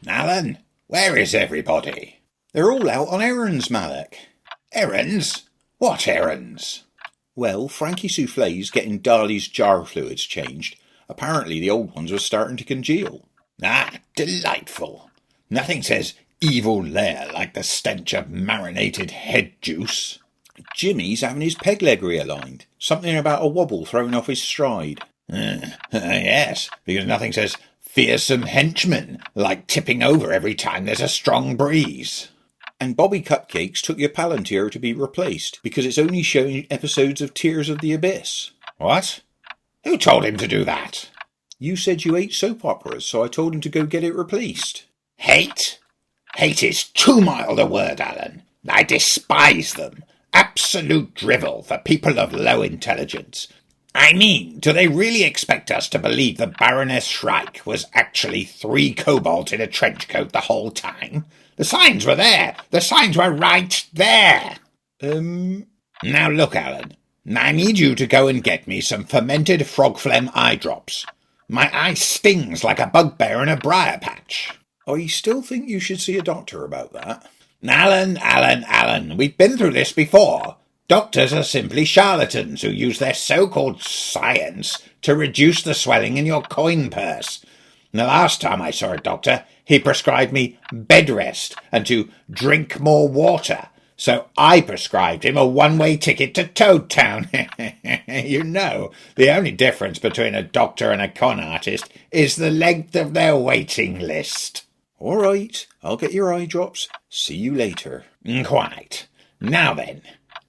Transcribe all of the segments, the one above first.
Alan, where is everybody? They're all out on errands, Malach. Errands? What errands? Well, Frankie Souffle's getting Darley's jar fluids changed. Apparently the old ones were starting to congeal. Ah, delightful. Nothing says evil lair like the stench of marinated head juice. Jimmy's having his peg leg realigned. Something about a wobble thrown off his stride. Yes, because nothing says fearsome henchmen like tipping over every time there's a strong breeze. And Bobby Cupcakes took your Palantir to be replaced because it's only showing episodes of Tears of the Abyss. What? Who told him to do that? You said you hate soap operas, so I told him to go get it replaced. Hate? Hate is too mild a word, Alan. I despise them. Absolute drivel for people of low intelligence. I mean, do they really expect us to believe the Baroness Shrike was actually 3 kobolds in a trench coat the whole time? The signs were there. The signs were right there. Now look, Alan. I need you to go and get me some fermented frog phlegm eye drops. My eye stings like a bugbear in a briar patch. I still think you should see a doctor about that. Alan, we've been through this before. Doctors are simply charlatans who use their so-called science to reduce the swelling in your coin purse. The last time I saw a doctor, he prescribed me bed rest and to drink more water. So I prescribed him a one-way ticket to Toad Town. You know, the only difference between a doctor and a con artist is the length of their waiting list. All right, I'll get your eye drops. See you later. Quite. Now then,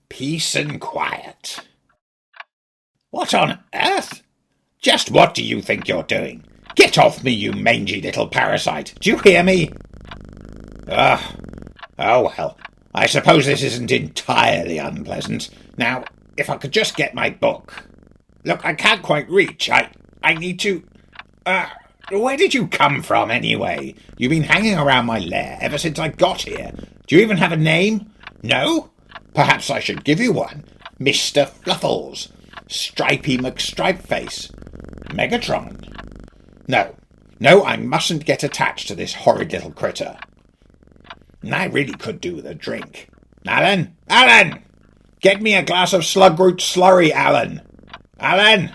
peace and quiet. What on earth? Just what do you think you're doing? Get off me, you mangy little parasite. Do you hear me? Oh well. I suppose this isn't entirely unpleasant. Now, if I could just get my book. Look, I can't quite reach. I need to... where did you come from, anyway? You've been hanging around my lair ever since I got here. Do you even have a name? No? Perhaps I should give you one. Mr. Fluffles. Stripey McStripeface. Megatron. No, I mustn't get attached to this horrid little critter. I really could do with a drink. Alan! Get me a glass of slugroot slurry, Alan! Alan!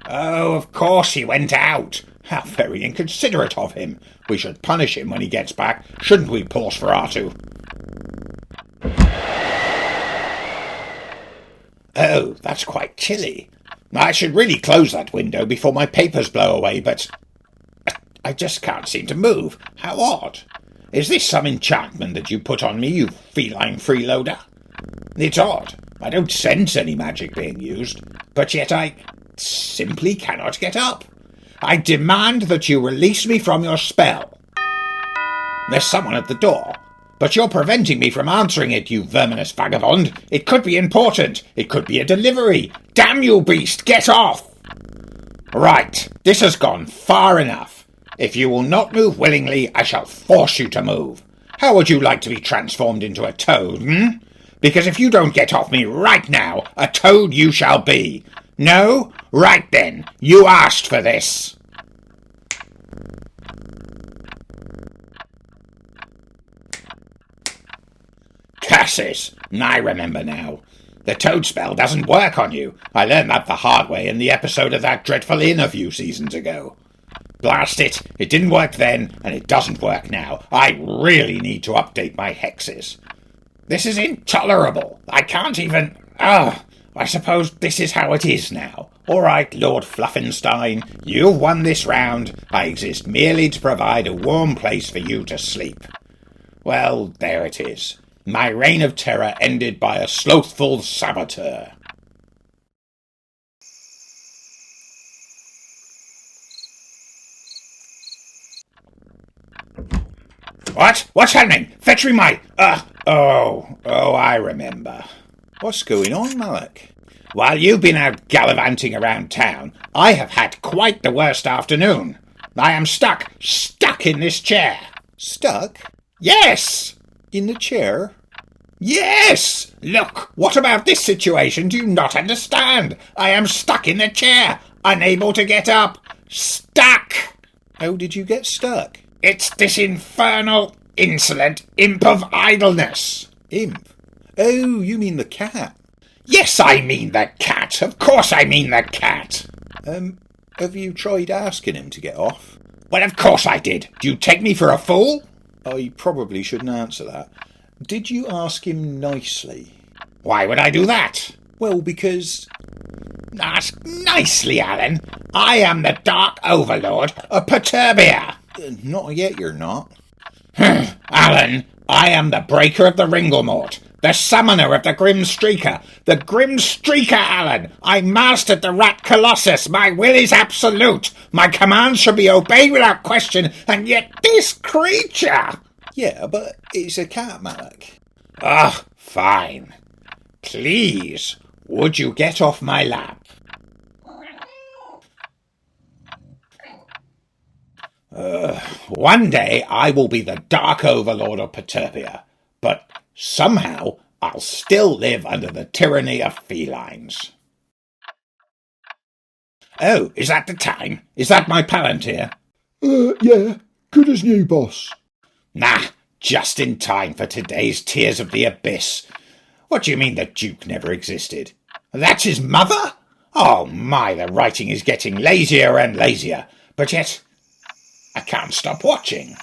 Oh, of course he went out. How very inconsiderate of him. We should punish him when he gets back, shouldn't we, poor Sferatu? Oh, that's quite chilly. I should really close that window before my papers blow away, but I just can't seem to move. How odd. Is this some enchantment that you put on me, you feline freeloader? It's odd. I don't sense any magic being used, but yet I simply cannot get up. I demand that you release me from your spell. There's someone at the door, but you're preventing me from answering it, you verminous vagabond. It could be important. It could be a delivery. Damn you, beast, get off! Right, this has gone far enough. If you will not move willingly, I shall force you to move. How would you like to be transformed into a toad, Because if you don't get off me right now, a toad you shall be. No? Right then, you asked for this. Curses! I remember now. The toad spell doesn't work on you. I learned that the hard way in the episode of that dreadful inn a few seasons ago. Blast it, it didn't work then, and it doesn't work now. I really need to update my hexes. This is intolerable. I can't even... I suppose this is how it is now. All right, Lord Fluffenstein, you've won this round. I exist merely to provide a warm place for you to sleep. Well, there it is. My reign of terror ended by a slothful saboteur. What? What's happening? Fetch me my... I remember. What's going on, Malach? While you've been out gallivanting around town, I have had quite the worst afternoon. I am stuck in this chair. Stuck? Yes! In the chair? Yes! Look, what about this situation do you not understand? I am stuck in the chair, unable to get up. Stuck! How did you get stuck? It's this infernal, insolent imp of idleness. Imp? Oh, you mean the cat? Yes, I mean the cat. Of course I mean the cat. Have you tried asking him to get off? Well, of course I did. Do you take me for a fool? I probably shouldn't answer that. Did you ask him nicely? Why would I do that? Well, because... Ask nicely, Alan. I am the Dark Overlord of Perturbia. Not yet, you're not. Alan, I am the breaker of the Ringlemort, the summoner of the Grim Streaker. The Grim Streaker, Alan! I mastered the Rat Colossus. My will is absolute. My commands shall be obeyed without question, and yet this creature... Yeah, but it's a cat, Malach. Ah, fine. Please, would you get off my lap? One day I will be the Dark Overlord of Perturbia, but somehow I'll still live under the tyranny of felines. Oh, is that the time? Is that my palantir? Yeah, good as new, boss. Nah, just in time for today's Tears of the Abyss. What do you mean the Duke never existed? That's his mother? Oh my, the writing is getting lazier and lazier, but yet I can't stop watching.